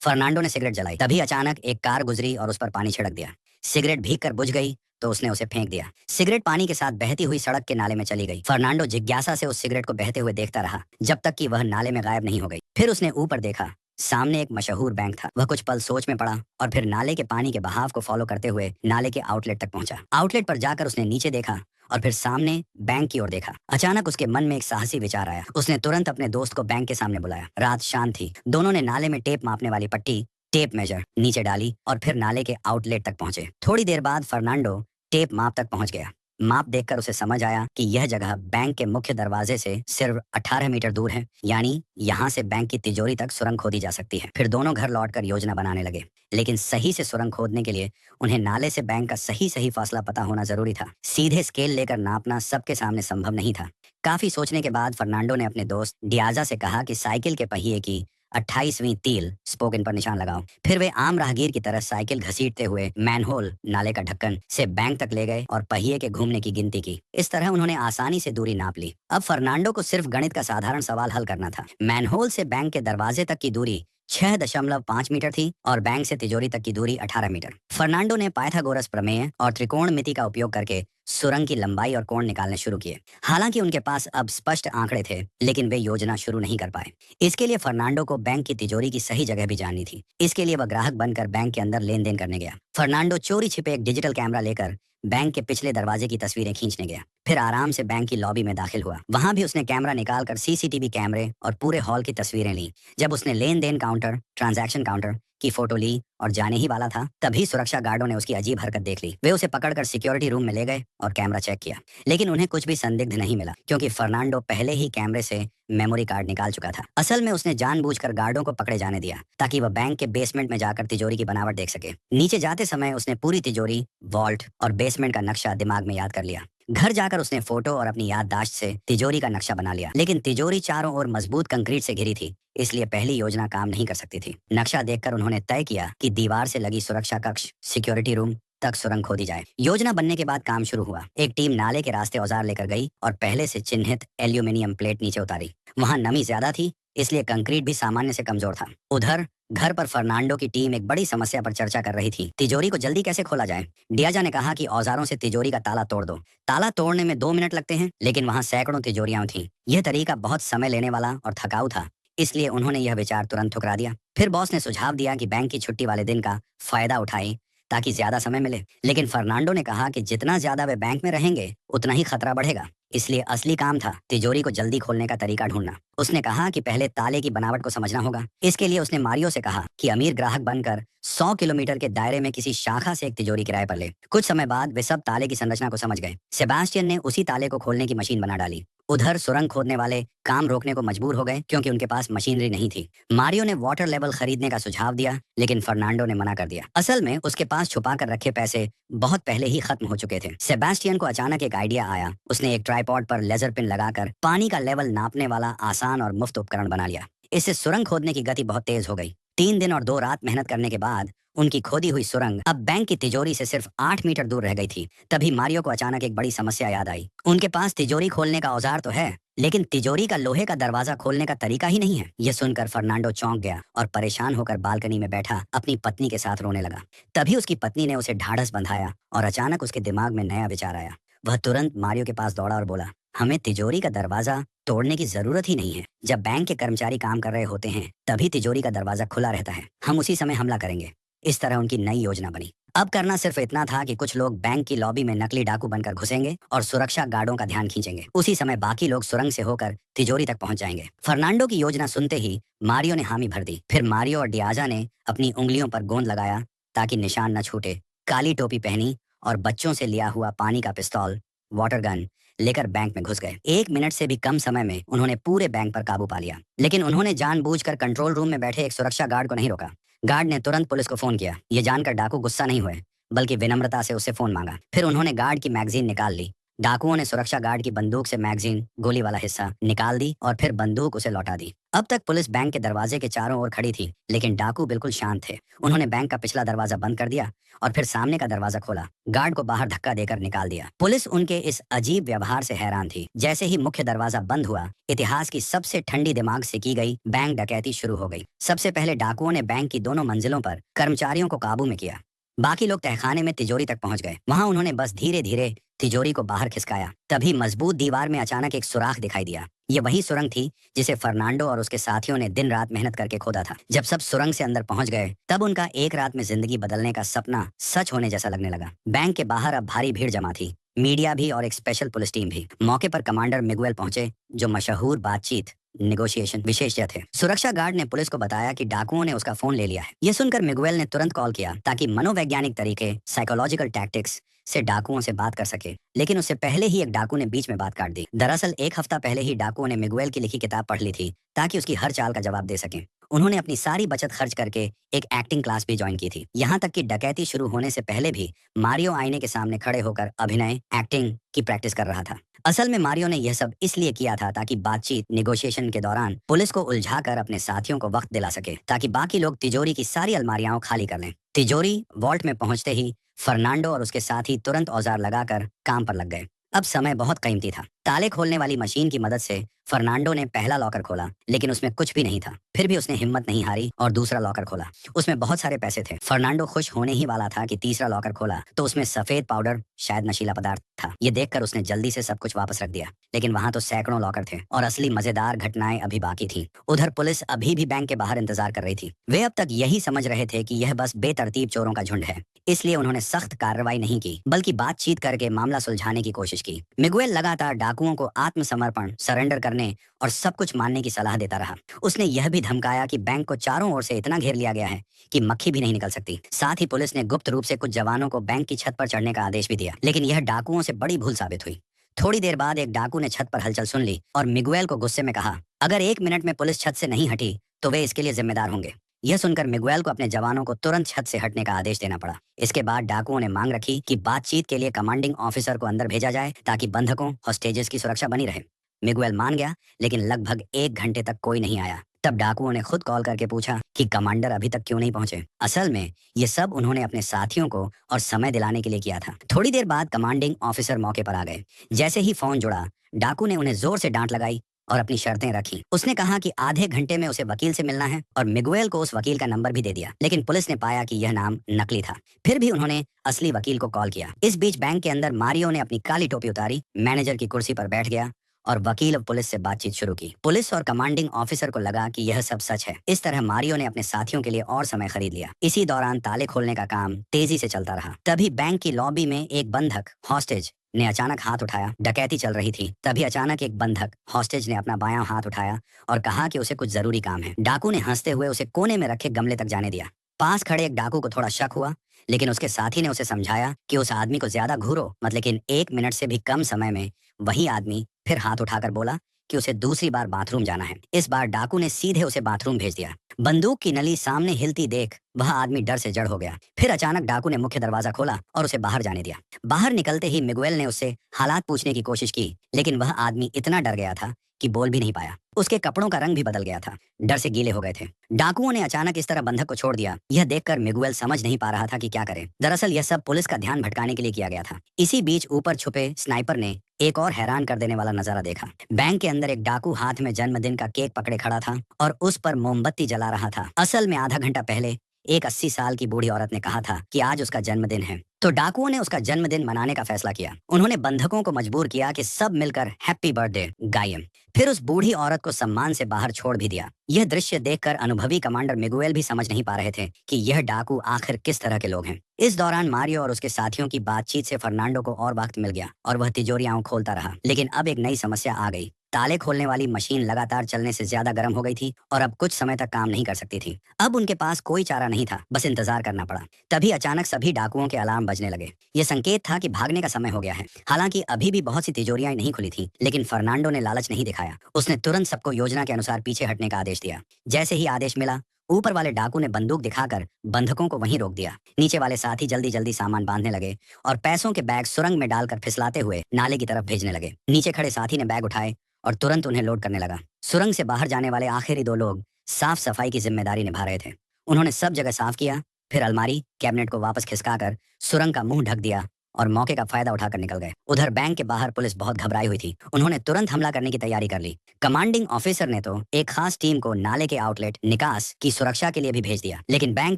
Fernando ने cigarette जलाई, तभी अचानक एक कार गुजरी और उस पर पानी छिड़क दिया। सिगरेट भीग कर बुझ गई तो उसने उसे फेंक दिया। सिगरेट पानी के साथ बहती हुई सड़क के नाले में चली गई। फर्नांडो जिज्ञासा से उस सिगरेट को बहते हुए देखता रहा जब तक कि वह नाले में गायब नहीं हो गई। फिर उसने ऊपर देखा, सामने एक मशहूर बैंक था। वह कुछ पल सोच में पड़ा और फिर नाले के पानी के बहाव को फॉलो करते हुए नाले के आउटलेट तक पहुंचा। आउटलेट पर जाकर उसने नीचे देखा और फिर सामने बैंक की ओर देखा। अचानक उसके मन में एक साहसी विचार आया। उसने तुरंत अपने दोस्त को बैंक के सामने बुलाया। रात शांत थी। दोनों ने नाले में टेप मापने वाली पट्टी, टेप मेजर, नीचे डाली और फिर नाले के आउटलेट तक पहुंचे। थोड़ी देर बाद फर्नांडो टेप माप तक पहुंच गया। माप देखकर उसे समझ आया कि यह जगह बैंक के मुख्य दरवाजे से सिर्फ 18 मीटर दूर है, यानी यहाँ से बैंक की तिजोरी तक सुरंग खोदी जा सकती है। फिर दोनों घर लौटकर योजना बनाने लगे, लेकिन सही से सुरंग खोदने के लिए उन्हें नाले से बैंक का सही सही फासला पता होना जरूरी था। सीधे स्केल लेकर नापना सबके सामने संभव नहीं था। काफी सोचने के बाद फर्नांडो ने अपने दोस्त डियाजा से कहा कि साइकिल के पहिए की 28वीं तील स्पोकन पर निशान लगाओ। फिर वे आम राहगीर की तरह साइकिल घसीटते हुए मैनहोल, नाले का ढक्कन से बैंक तक ले गए और पहिए के घूमने की गिनती की। इस तरह उन्होंने आसानी से दूरी नाप ली। अब फर्नांडो को सिर्फ गणित का साधारण सवाल हल करना था। मैनहोल से बैंक के दरवाजे तक की दूरी 6.5 मीटर थी और बैंक से तिजोरी तक की दूरी 18 मीटर। फर्नांडो ने पाइथागोरस प्रमेय और त्रिकोणमिति का उपयोग करके सुरंग की लंबाई और कोण निकालने शुरू किए। हालांकि उनके पास अब स्पष्ट आंकड़े थे, लेकिन वे योजना शुरू नहीं कर पाए। इसके लिए फर्नांडो को बैंक की तिजोरी की सही जगह भी जाननी थी। इसके लिए वह ग्राहक बनकर बैंक के अंदर लेन देन करने गया। फर्नांडो चोरी छिपे एक डिजिटल कैमरा लेकर बैंक के पिछले दरवाजे की तस्वीरें खींचने गया। फिर आराम से बैंक की लॉबी में दाखिल हुआ। वहां भी उसने कैमरा निकालकर सीसीटीवी कैमरे और पूरे हॉल की तस्वीरें ली। जब उसने लेन देन काउंटर, ट्रांजैक्शन काउंटर की फोटो ली और जाने ही वाला था, तभी सुरक्षा गार्डों ने उसकी अजीब हरकत देख ली। वे उसे पकड़कर सिक्योरिटी रूम में ले गए और कैमरा चेक किया, लेकिन उन्हें कुछ भी संदिग्ध नहीं मिला, क्योंकि फर्नांडो पहले ही कैमरे से मेमोरी कार्ड निकाल चुका था। असल में उसने जानबूझकर गार्डों को पकड़े जाने दिया ताकि वह बैंक के बेसमेंट में जाकर तिजोरी की बनावट देख सके। नीचे जाते समय उसने पूरी तिजोरी, वॉल्ट और बेसमेंट का नक्शा दिमाग में याद कर लिया। घर जाकर उसने फोटो और अपनी याददाश्त से तिजोरी का नक्शा बना लिया, लेकिन तिजोरी चारों ओर मजबूत कंक्रीट से घिरी थी, इसलिए पहली योजना काम नहीं कर सकती थी। नक्शा देखकर उन्होंने तय किया कि दीवार से लगी सुरक्षा कक्ष, सिक्योरिटी रूम तक सुरंग खोदी जाए। योजना बनने के बाद काम शुरू हुआ। एक टीम नाले के रास्ते औजार लेकर गई और पहले से चिन्हित एल्यूमिनियम प्लेट नीचे उतारी। वहां नमी ज्यादा थी, इसलिए कंक्रीट भी सामान्य से कमजोर था। उधर घर पर फर्नांडो की टीम एक बड़ी समस्या पर चर्चा कर रही थी। तिजोरी को जल्दी कैसे खोला जाए। डियाजा ने कहा कि औजारों से तिजोरी का ताला तोड़ दो। ताला तोड़ने में 2 मिनट लगते हैं, लेकिन वहां सैकड़ों तिजोरियां थीं। यह तरीका बहुत समय लेने वाला और थकाऊ था, इसलिए उन्होंने यह विचार तुरंत ठुकरा दिया। फिर बॉस ने सुझाव दिया कि बैंक की छुट्टी वाले दिन का फायदा उठाएं ताकि ज्यादा समय मिले, लेकिन फर्नांडो ने कहा कि जितना ज्यादा वे बैंक में रहेंगे उतना ही खतरा बढ़ेगा। इसलिए असली काम था तिजोरी को जल्दी खोलने का तरीका ढूंढना। उसने कहा कि पहले ताले की बनावट को समझना होगा। इसके लिए उसने मारियो से कहा कि अमीर ग्राहक बनकर 100 किलोमीटर के दायरे में किसी शाखा से एक तिजोरी किराए पर ले। कुछ समय बाद वे सब ताले की संरचना को समझ गए। सेबास्टियन ने उसी ताले को खोलने की मशीन बना डाली। उधर सुरंग खोदने वाले काम रोकने को मजबूर हो गए, क्योंकि उनके पास मशीनरी नहीं थी। मारियो ने वाटर लेवल खरीदने का सुझाव दिया, लेकिन फर्नांडो ने मना कर दिया। असल में उसके पास छुपा कर रखे पैसे बहुत पहले ही खत्म हो चुके थे। सेबास्टियन को अचानक एक आइडिया आया। उसने एक ट्राइपॉड पर लेजर पिन लगाकर पानी का लेवल नापने वाला आसान और मुफ्त उपकरण बना लिया। इससे सुरंग खोदने की गति बहुत तेज हो गई। 3 दिन और 2 रात मेहनत करने के बाद उनकी खोदी हुई सुरंग अब बैंक की तिजोरी से सिर्फ 8 मीटर दूर रह गई थी। तभी मारियो को अचानक एक बड़ी समस्या याद आई। उनके पास तिजोरी खोलने का औजार तो है, लेकिन तिजोरी का लोहे का दरवाजा खोलने का तरीका ही नहीं है। यह सुनकर फर्नांडो चौंक गया और परेशान होकर बालकनी में बैठा अपनी पत्नी के साथ रोने लगा। तभी उसकी पत्नी ने उसे ढाढ़स बंधाया और अचानक उसके दिमाग में नया विचार आया। वह तुरंत मारियो के पास दौड़ा और बोला, हमें तिजोरी का दरवाजा तोड़ने की जरूरत ही नहीं है। जब बैंक के कर्मचारी काम कर रहे होते हैं तभी तिजोरी का दरवाजा खुला रहता है। हम उसी समय हमला करेंगे। इस तरह उनकी नई योजना बनी। अब करना सिर्फ इतना था कि कुछ लोग बैंक की लॉबी में नकली डाकू बनकर घुसेंगे और सुरक्षा गार्डों का ध्यान खींचेंगे। उसी समय बाकी लोग सुरंग से होकर तिजोरी तक पहुंच जाएंगे। फर्नांडो की योजना सुनते ही मारियो ने हामी भर दी। फिर मारियो और डियाजा ने अपनी उंगलियों पर गोंद लगाया ताकि निशान न छूटे। काली टोपी पहनी और बच्चों से लिया हुआ पानी का पिस्तौल, वाटर गन लेकर बैंक में घुस गए। 1 मिनट से भी कम समय में उन्होंने पूरे बैंक पर काबू पा लिया, लेकिन उन्होंने जानबूझकर कंट्रोल रूम में बैठे एक सुरक्षा गार्ड को नहीं रोका। गार्ड ने तुरंत पुलिस को फोन किया। ये जानकर डाकू गुस्सा नहीं हुए, बल्कि विनम्रता से उससे फोन मांगा। फिर उन्होंने गार्ड की मैगजीन निकाल ली। डाकुओं ने सुरक्षा गार्ड की बंदूक से मैगजीन गोली वाला हिस्सा निकाल दी और फिर बंदूक उसे लौटा दी। अब तक पुलिस बैंक के दरवाजे के चारों ओर खड़ी थी, लेकिन डाकू बिल्कुल शांत थे। उन्होंने बैंक का पिछला दरवाजा बंद कर दिया और फिर सामने का दरवाजा खोला, गार्ड को बाहर धक्का देकर निकाल दिया। पुलिस उनके इस अजीब व्यवहार से हैरान थी। जैसे ही मुख्य दरवाजा बंद हुआ, इतिहास की सबसे ठंडी दिमाग से की गई बैंक डकैती शुरू हो गई। सबसे पहले डाकुओं ने बैंक की दोनों मंजिलों पर कर्मचारियों को काबू में किया। बाकी लोग तहखाने में तिजोरी तक पहुंच गए। वहां उन्होंने बस धीरे धीरे तिजोरी को बाहर खिसकाया। तभी मजबूत दीवार में अचानक एक सुराख दिखाई दिया। ये वही सुरंग थी जिसे फर्नांडो और उसके साथियों ने दिन रात मेहनत करके खोदा था। जब सब सुरंग से अंदर पहुंच गए, तब उनका एक रात में जिंदगी बदलने का सपना सच होने जैसा लगने लगा। बैंक के बाहर अब भारी भीड़ जमा थी, मीडिया भी और एक स्पेशल पुलिस टीम भी। मौके पर कमांडर मिगुएल पहुंचे, जो मशहूर बातचीत नेगोशिएशन विशेषज्ञ थे। सुरक्षा गार्ड ने पुलिस को बताया कि डाकुओं ने उसका फोन ले लिया है। यह सुनकर मिगुएल ने तुरंत कॉल किया ताकि मनोवैज्ञानिक तरीके साइकोलॉजिकल टैक्टिक्स से डाकुओं से बात कर सके, लेकिन उससे पहले ही एक डाकू ने बीच में बात काट दी। दरअसल एक हफ्ता पहले ही डाकुओं ने मिगुएल की लिखी किताब पढ़ ली थी ताकि उसकी हर चाल का जवाब दे सकें। उन्होंने अपनी सारी बचत खर्च करके एक एक्टिंग क्लास भी ज्वाइन की थी। यहाँ तक कि डकैती शुरू होने से पहले भी मारियो आईने के सामने खड़े होकर अभिनय एक्टिंग की प्रैक्टिस कर रहा था। असल में मारियो ने यह सब इसलिए किया था ताकि बातचीत नेगोशिएशन के दौरान पुलिस को उलझाकर अपने साथियों को वक्त दिला सके, ताकि बाकी लोग तिजोरी की सारी अलमारियां खाली कर लें। तिजोरी वॉल्ट में पहुंचते ही फर्नांडो और उसके साथी तुरंत औजार लगाकर काम पर लग गए। अब समय बहुत कीमती था। ताले खोलने वाली मशीन की मदद से फर्नांडो ने पहला लॉकर खोला, लेकिन उसमें कुछ भी नहीं था। फिर भी उसने हिम्मत नहीं हारी और दूसरा लॉकर खोला। उसमें बहुत सारे पैसे थे। फर्नांडो खुश होने ही वाला था कि तीसरा लॉकर खोला तो उसमें सफेद पाउडर, शायद नशीला पदार्थ था। ये देखकर उसने जल्दी से सब कुछ वापस रख दिया, लेकिन वहां तो सैकड़ों लॉकर थे और असली मजेदार घटनाएं अभी बाकी थी। उधर पुलिस अभी भी बैंक के बाहर इंतजार कर रही थी। वे अब तक यही समझ रहे थे कि यह बस बेतरतीब चोरों का झुंड है, इसलिए उन्होंने सख्त कार्रवाई नहीं की, बल्कि बातचीत करके मामला सुलझाने की कोशिश की। मिगुएल लगातार डाकुओं को आत्मसमर्पण, सरेंडर करने और सब कुछ मानने की सलाह देता रहा। उसने यह भी धमकाया कि बैंक को चारों ओर से इतना घेर लिया गया है कि मक्खी भी नहीं निकल सकती। साथ ही पुलिस ने गुप्त रूप से कुछ जवानों को बैंक की छत पर चढ़ने का आदेश भी दिया, लेकिन यह डाकुओं से बड़ी भूल साबित हुई। थोड़ी देर बाद एक डाकू ने छत पर हलचल सुन ली और मिगुएल को गुस्से में कहा, अगर 1 मिनट में पुलिस छत से नहीं हटी तो वे इसके लिए जिम्मेदार होंगे। यह सुनकर मिगुएल को अपने जवानों को तुरंत छत से हटने का आदेश देना पड़ा। इसके बाद डाकुओं ने मांग रखी कि बातचीत के लिए कमांडिंग ऑफिसर को अंदर भेजा जाए ताकि बंधकों, हॉस्टेजेस की सुरक्षा बनी रहे। मिगुएल मान गया, लेकिन लगभग 1 घंटे तक कोई नहीं आया। तब डाकुओं ने खुद कॉल करके पूछा कि कमांडर अभी तक क्यों नहीं पहुंचे। असल में ये सब उन्होंने अपने साथियों को और समय दिलाने के लिए किया था। थोड़ी देर बाद कमांडिंग ऑफिसर मौके पर आ गए। जैसे ही फोन जुड़ा, डाकू ने उन्हें जोर से डांट लगाई और अपनी शर्तें रखी। उसने कहा कि आधे घंटे में उसे वकील से मिलना है और मिगुएल को उस वकील का नंबर भी दे दिया, लेकिन पुलिस ने पाया कि यह नाम नकली था। फिर भी उन्होंने असली वकील को कॉल किया। इस बीच बैंक के अंदर मारियो ने अपनी काली टोपी उतारी, मैनेजर की कुर्सी पर बैठ गया और वकील और पुलिस से बातचीत शुरू की। पुलिस और कमांडिंग ऑफिसर को लगा कि यह सब सच है। इस तरह मारियो ने अपने साथियों के लिए और समय खरीद लिया। इसी दौरान ताले खोलने का काम तेजी से चलता रहा। तभी बैंक की लॉबी में एक बंधक, हॉस्टेज, ने अचानक हाथ उठाया। डकैती चल रही थी। तभी अचानक एक बंधक, हॉस्टेज, ने अपना बायां हाथ उठाया और कहा कि उसे कुछ जरूरी काम है। डाकू ने हंसते हुए उसे कोने में रखे गमले तक जाने दिया। पास खड़े एक डाकू को थोड़ा शक हुआ, लेकिन उसके साथी ने उसे समझाया कि उस आदमी को ज्यादा घूरो मत। लेकिन 1 मिनट से भी कम समय में वही आदमी फिर हाथ उठाकर बोला कि उसे दूसरी बार बाथरूम जाना है। इस बार डाकू ने सीधे उसे बाथरूम भेज दिया। बंदूक की नली सामने हिलती देख वह आदमी डर से जड़ हो गया। फिर अचानक डाकू ने मुख्य दरवाजा खोला और उसे बाहर जाने दिया। बाहर निकलते ही मिगुएल ने उससे हालात पूछने की कोशिश की, लेकिन वह आदमी इतना डर गया था कि बोल भी नहीं पाया। उसके कपड़ों का रंग भी बदल गया था, डर से गीले हो गए थे। डाकुओं ने अचानक इस तरह बंधक को छोड़ दिया। यह देखकर मिगुएल समझ नहीं पा रहा था कि क्या करे। दरअसल यह सब पुलिस का ध्यान भटकाने के लिए किया गया था। इसी बीच ऊपर छुपे स्नाइपर ने एक और हैरान कर देने वाला नजारा देखा। बैंक के अंदर एक डाकू हाथ में जन्मदिन का केक पकड़े खड़ा था और उस पर मोमबत्ती जला रहा था। असल में आधा घंटा पहले एक 80 साल की बूढ़ी औरत ने कहा था कि आज उसका जन्मदिन है, तो डाकुओं ने उसका जन्मदिन मनाने का फैसला किया। उन्होंने बंधकों को मजबूर किया कि सब मिलकर हैप्पी बर्थडे गाएं। फिर उस बूढ़ी औरत को सम्मान से बाहर छोड़ भी दिया। यह दृश्य देखकर अनुभवी कमांडर मिगुएल भी समझ नहीं पा रहे थे कि यह डाकू आखिर किस तरह के लोग हैं। इस दौरान मारियो और उसके साथियों की बातचीत से फर्नांडो को और वक्त मिल गया और वह तिजोरियां खोलता रहा। लेकिन अब एक नई समस्या आ गई। ताले खोलने वाली मशीन लगातार चलने से ज्यादा गर्म हो गई थी और अब कुछ समय तक काम नहीं कर सकती थी। अब उनके पास कोई चारा नहीं था, बस इंतजार करना पड़ा। तभी अचानक सभी डाकुओं के अलार्म बजने लगे। ये संकेत था कि भागने का समय हो गया है। हालांकि अभी भी बहुत सी तिजोरियां नहीं खुली थी, लेकिन फर्नांडो ने लालच नहीं दिखाया। उसने तुरंत सबको योजना के अनुसार पीछे हटने का आदेश दिया। जैसे ही आदेश मिला, ऊपर वाले डाकू ने बंदूक दिखाकर बंधकों को वहीं रोक दिया। नीचे वाले साथी जल्दी जल्दी सामान बांधने लगे और पैसों के बैग सुरंग में डालकर फिसलाते हुए नाले की तरफ भेजने लगे। नीचे खड़े साथी ने बैग उठाए और तुरंत उन्हें लोड करने लगा। सुरंग से बाहर जाने वाले आखिरी 2 लोग साफ सफाई की जिम्मेदारी निभा रहे थे। उन्होंने सब जगह साफ किया, फिर अलमारी कैबिनेट को वापस खिसकाकर सुरंग का मुंह ढक दिया और मौके का फायदा उठाकर निकल गए। उधर बैंक के बाहर पुलिस बहुत घबराई हुई थी। उन्होंने तुरंत हमला करने की तैयारी कर ली। कमांडिंग ऑफिसर ने तो एक खास टीम को नाले के आउटलेट निकास की सुरक्षा के लिए भी भेज दिया, लेकिन बैंक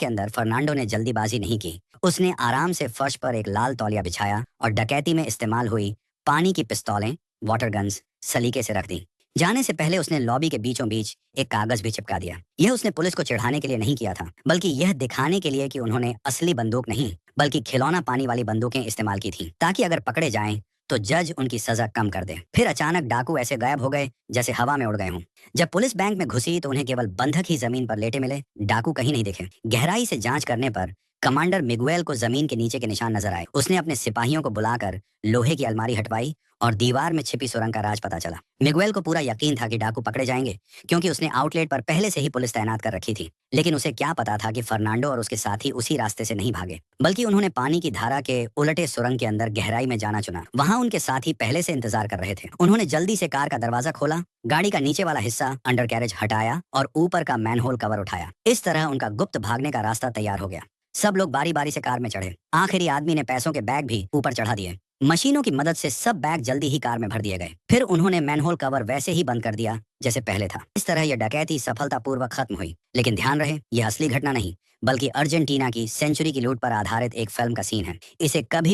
के अंदर फर्नांडो ने जल्दीबाजी नहीं की। उसने आराम से फर्श पर एक लाल तौलिया बिछाया और डकैती में इस्तेमाल हुई पानी की पिस्तौलें, वाटर गन्स सलीके से रख दी। जाने से पहले उसने लॉबी के बीचों बीच एक कागज भी चिपका दिया। यह उसने पुलिस को चिढ़ाने के लिए नहीं किया था, बल्कि यह दिखाने के लिए कि उन्होंने असली बंदूक नहीं बल्कि खिलौना पानी वाली बंदूकें इस्तेमाल की थी, ताकि अगर पकड़े जाएं तो जज उनकी सजा कम कर दे। फिर अचानक डाकू ऐसे गायब हो गए जैसे हवा में उड़ गए हों। जब पुलिस बैंक में घुसी तो उन्हें केवल बंधक ही जमीन पर लेटे मिले, डाकू कहीं नहीं दिखे। गहराई से जांच करने पर कमांडर मिगुएल को जमीन के नीचे के निशान नजर आए। उसने अपने सिपाहियों को बुलाकर लोहे की अलमारी हटवाई और दीवार में छिपी सुरंग का राज पता चला। मिगुएल को पूरा यकीन था कि डाकू पकड़े जाएंगे, क्योंकि उसने आउटलेट पर पहले से ही पुलिस तैनात कर रखी थी। लेकिन उसे क्या पता था कि फर्नांडो और उसके साथी उसी रास्ते से नहीं भागे, बल्कि उन्होंने पानी की धारा के उलटे सुरंग के अंदर गहराई में जाना चुना। वहां उनके साथी पहले से इंतजार कर रहे थे। उन्होंने जल्दी से कार का दरवाजा खोला, गाड़ी का नीचे वाला हिस्सा अंडर कैरेज हटाया और ऊपर का मैनहोल कवर उठाया। इस तरह उनका गुप्त भागने का रास्ता तैयार हो गया। सब लोग बारी बारी से कार में चढ़े। आखिरी आदमी ने पैसों के बैग भी ऊपर चढ़ा दिए। मशीनों की मदद से सब बैग जल्दी ही कार में भर दिए गए। फिर उन्होंने मैनहोल कवर वैसे ही बंद कर दिया जैसे पहले था। इस तरह यह डकैती सफलतापूर्वक खत्म हुई। लेकिन ध्यान रहे, यह असली घटना नहीं बल्कि अर्जेंटीना की सेंचुरी की लूट पर आधारित एक फिल्म का सीन है। इसे कभी